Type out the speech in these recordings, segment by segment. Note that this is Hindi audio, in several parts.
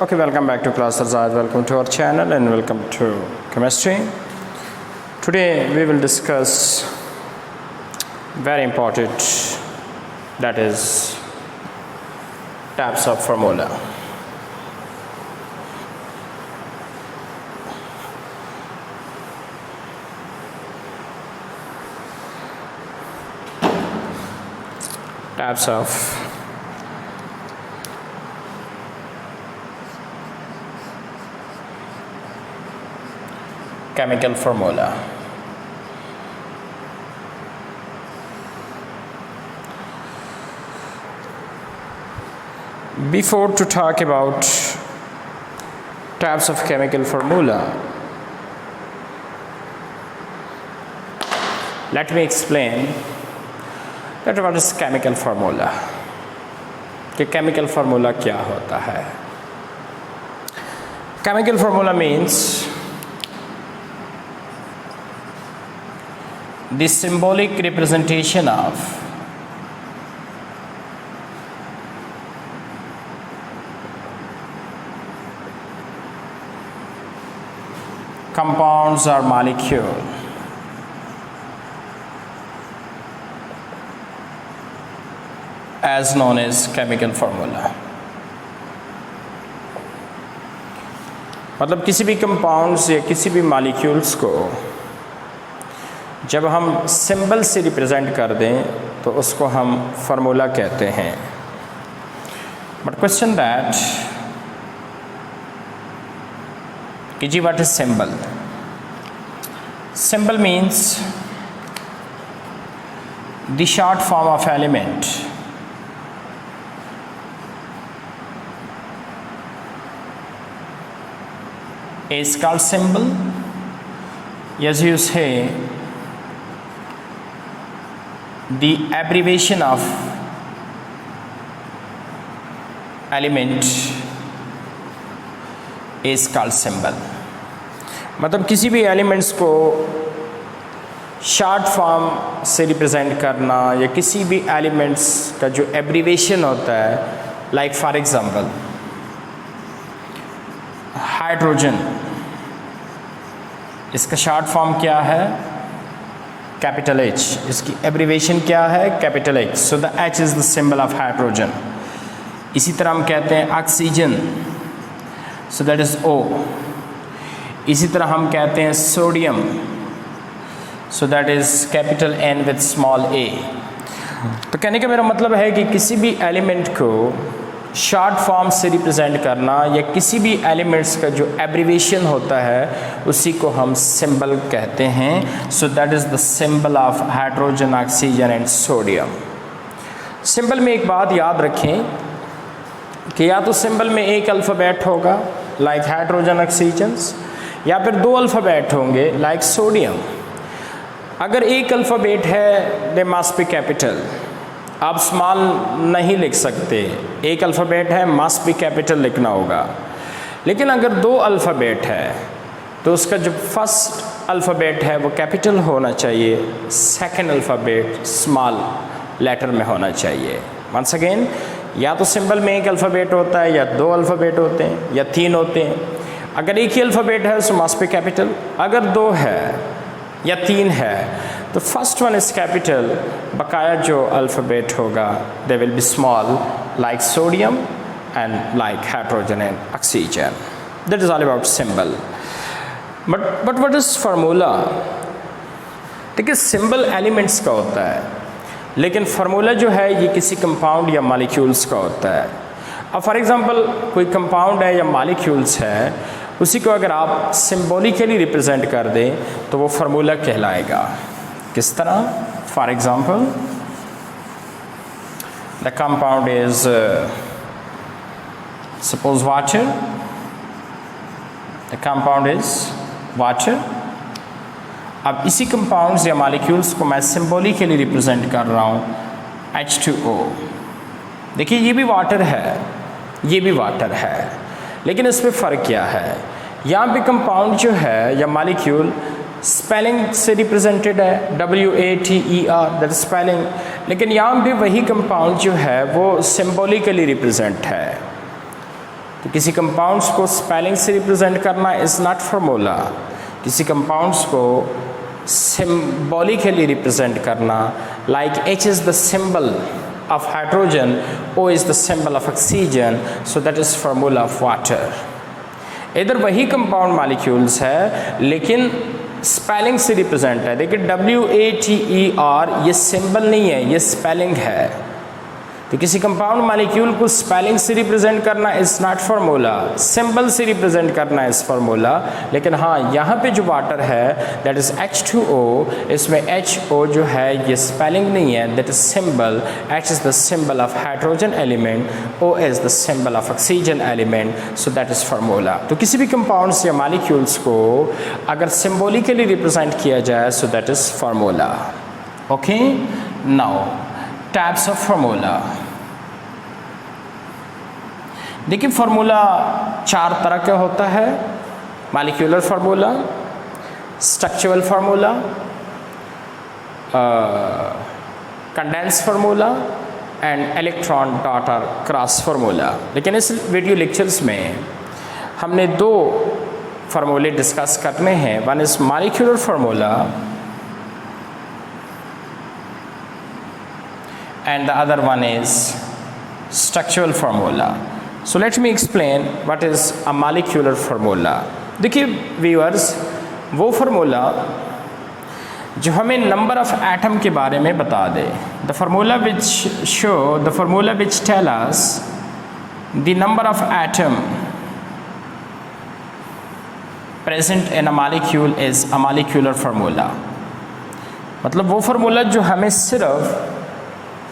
Okay, welcome back to class Arzad. Welcome to our channel and welcome to chemistry. Today we will discuss very important, that is types of formula. Types of chemical formula. Before to talk about types of chemical formula, let me explain that what is chemical formula. कि chemical formula क्या होता है. Chemical formula means the symbolic representation of compounds or molecule as known as chemical formula. मतलब किसी भी कंपाउंड्स या किसी भी मॉलिक्यूल्स को जब हम सिंबल से रिप्रेजेंट कर दें तो उसको हम फार्मूला कहते हैं. बट क्वेश्चन दैट कि जी what is symbol. Symbol means the short form of element is called symbol. As you say, the abbreviation of element is called symbol. मतलब किसी भी एलिमेंट्स को शॉर्ट फॉर्म से रिप्रेजेंट करना या किसी भी एलिमेंट्स का जो एब्रीवेशन होता है, लाइक फॉर एग्जांपल हाइड्रोजन, इसका शॉर्ट फॉर्म क्या है? Capital H. इसकी एब्रीवेशन क्या है? Capital H. So the H is the symbol of hydrogen. इसी तरह हम कहते हैं oxygen, so that is O. इसी तरह हम कहते हैं sodium, so that is capital N with small A. तो कहने का मेरा मतलब है कि किसी भी एलिमेंट को शॉर्ट फॉर्म से रिप्रेजेंट करना या किसी भी एलिमेंट्स का जो एब्रीवेशन होता है उसी को हम सिंबल कहते हैं. सो that is the symbol of hydrogen, oxygen and sodium. Symbol में एक बात याद रखें कि या तो सिंबल में एक अल्फ़ाबेट होगा लाइक हाइड्रोजन, ऑक्सीजन, या फिर दो अल्फ़ाबेट होंगे लाइक सोडियम. अगर एक अल्फ़ाबेट है दे मस्ट बी कैपिटल. आप स्मॉल नहीं लिख सकते. एक अल्फ़ाबेट है, मस्ट बी कैपिटल लिखना होगा. लेकिन अगर दो अल्फ़ाबेट है तो उसका जो फर्स्ट अल्फ़ाबेट है वो कैपिटल होना चाहिए, सेकंड अल्फ़ाबेट स्मॉल लेटर में होना चाहिए. वंस अगेन, या तो सिंबल में एक अल्फ़ाबेट होता है, या दो अल्फ़ाबेट होते हैं, या तीन होते हैं. अगर एक ही अल्फ़ाबेट है तो मस्ट बी कैपिटल. अगर दो है या तीन है तो फर्स्ट वन इज़ कैपिटल, बकाया जो अल्फ़ाबेट होगा they will be small like sodium and like hydrogen and oxygen. That is all about symbol. But what is formula? देखिए, सिंबल एलिमेंट्स का होता है, लेकिन फार्मूला जो है ये किसी कंपाउंड या मॉलिक्यूल्स का होता है. अब फॉर एग्ज़ाम्पल कोई कंपाउंड है या मॉलिक्यूल्स है, उसी को अगर आप सिम्बॉलिकली रिप्रेजेंट कर दें तो वो फार्मूला कहलाएगा. किस तरह? For example the compound is suppose water. The compound is water. अब इसी कंपाउंड्स या मॉलिक्यूल्स को मैं सिम्बॉलिकली रिप्रेजेंट कर रहा हूँ H2O. देखिए, ये भी वाटर है, ये भी वाटर है, लेकिन इसमें फ़र्क क्या है? यहाँ पे कंपाउंड जो है या मॉलिक्यूल स्पेलिंग से रिप्रेजेंटेड है, WATER, दैट स्पेलिंग. लेकिन यहाँ पे वही कंपाउंड जो है वो सिम्बॉलिकली रिप्रेजेंट है. तो किसी कंपाउंड्स को स्पेलिंग से रिप्रेजेंट करना इज़ नॉट फार्मूला, किसी कंपाउंड्स को सिम्बॉलिकली रिप्रेजेंट करना, like H is the symbol of hydrogen, O is the symbol of oxygen, so that is formula of water. इधर वही कंपाउंड मॉलिक्यूल्स है लेकिन स्पेलिंग से रिप्रेजेंट है। देखिए WATER ये सिंबल नहीं है, ये स्पेलिंग है। तो किसी कंपाउंड मॉलिक्यूल को स्पेलिंग से रिप्रेजेंट करना इज़ नॉट फार्मूला, सिंबल से रिप्रेजेंट करना इज़ फार्मूला। लेकिन हाँ, यहाँ पे जो वाटर है दैट इज़ H2O, इसमें HO जो है ये स्पेलिंग नहीं है, that is symbol. H is the symbol of hydrogen element, O is the symbol of oxygen element, so that is formula. तो किसी भी कंपाउंड्स या मॉलिक्यूल्स को अगर सिम्बॉलिकली रिप्रेजेंट किया जाए सो that is formula. Okay, now types of formula. देखिए फार्मूला 4 तरह का होता है, molecular formula, structural formula, condense formula and electron daughter cross formula. लेकिन इस वीडियो लेक्चर्स में हमने 2 फार्मूले डिस्कस करने हैं। One is molecular formula and the other one is structural formula. So let me explain what is a molecular formula. देखिए व्यूअर्स, वो फार्मूला जो हमें नंबर ऑफ एटम के बारे में बता दे, the formula which tell us the number of atom present in a molecule is a molecular formula. मतलब वो फार्मूला जो हमें सिर्फ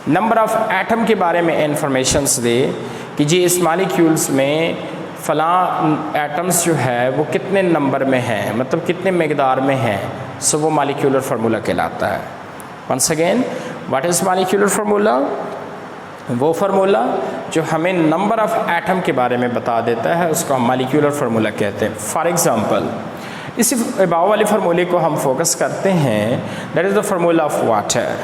नंबर ऑफ एटम के बारे में इंफॉर्मेशंस दे कि जी इस मॉलिक्यूल्स में फ़लाँ एटम्स जो है वो कितने नंबर में हैं, मतलब कितने मकदार में हैं, सो वो मॉलिक्यूलर फार्मूला कहलाता है। Once again, what is molecular formula? वो फार्मूला जो हमें नंबर ऑफ एटम के बारे में बता देता है उसको हम मॉलिक्यूलर फार्मूला कहते हैं। फॉर एग्ज़ाम्पल, इसी अबाव वाले फार्मूले को हम फोकस करते हैं, that is the formula of water.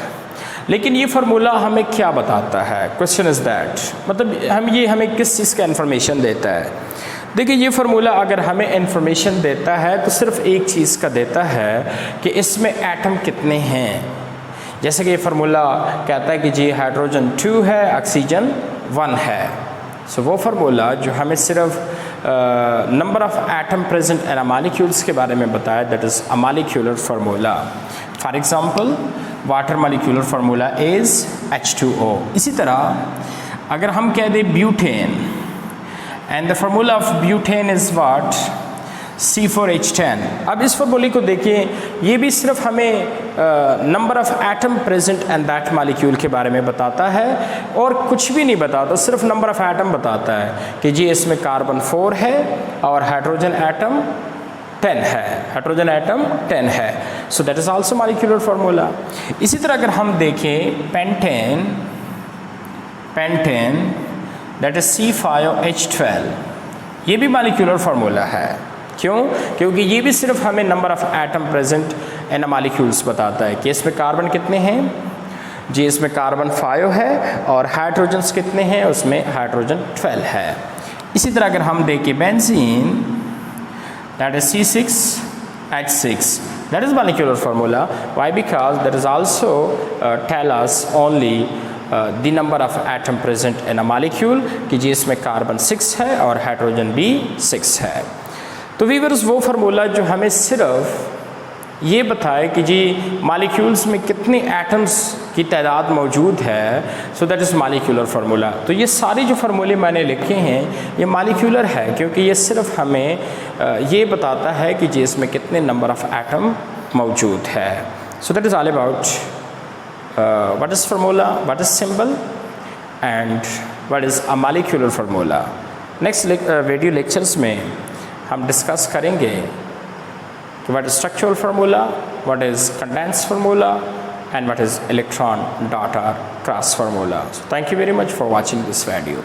लेकिन ये फार्मूला हमें क्या बताता है? क्वेश्चन इज़ दैट, मतलब हमें किस चीज़ का इन्फॉर्मेशन देता है? देखिए ये फार्मूला अगर हमें इन्फॉर्मेशन देता है तो सिर्फ एक चीज़ का देता है कि इसमें एटम कितने हैं। जैसे कि ये फार्मूला कहता है कि जी हाइड्रोजन 2 है, ऑक्सीजन 1 है। सो वो फार्मूला जो हमें सिर्फ number of atom present in a molecules के बारे में बताया, that is a molecular formula. For example, water molecular formula is H2O। इसी तरह अगर हम कह दें butane, and the formula of butane is what? C4H10। अब इस फार्मूले को देखिए, ये भी सिर्फ हमें number of atom present in that molecule के बारे में बताता है और कुछ भी नहीं बताता, सिर्फ नंबर ऑफ एटम बताता है कि जी इसमें कार्बन 4 है और हाइड्रोजन एटम 10 है, हाइड्रोजन एटम 10 है। सो that is also molecular formula. इसी तरह अगर हम देखें पेंटेन दैट इज़ C5H12, ये भी मॉलिक्यूलर फार्मूला है। क्यों? क्योंकि ये भी सिर्फ हमें number of atom present in molecules बताता है कि इसमें कार्बन कितने हैं, जी इसमें कार्बन 5 है और हाइड्रोजन्स कितने हैं, उसमें हाइड्रोजन 12 है। इसी तरह अगर हम देखें benzene that is C6H6, that is molecular formula. Why? Because that is also tell us only the number of atom present in a molecule कि जी इसमें कार्बन 6 है और हाइड्रोजन भी 6 है। तो व्यूअर्स, वो फार्मूला जो हमें सिर्फ ये बताए कि जी मॉलिक्यूल्स में कितने एटम्स की तादाद मौजूद है, सो दैट इज़ मॉलिक्यूलर फार्मूला। तो ये सारे जो फार्मूले मैंने लिखे हैं ये मॉलिक्यूलर है क्योंकि ये सिर्फ हमें ये बताता है कि जी इसमें कितने नंबर ऑफ एटम मौजूद है। सो that is all about what is formula, what is symbol and what is a molecular formula. Next video lectures में हम डिस्कस करेंगे what is structural formula, what is condensed formula, and what is electron dot or cross formula. So thank you very much for watching this video.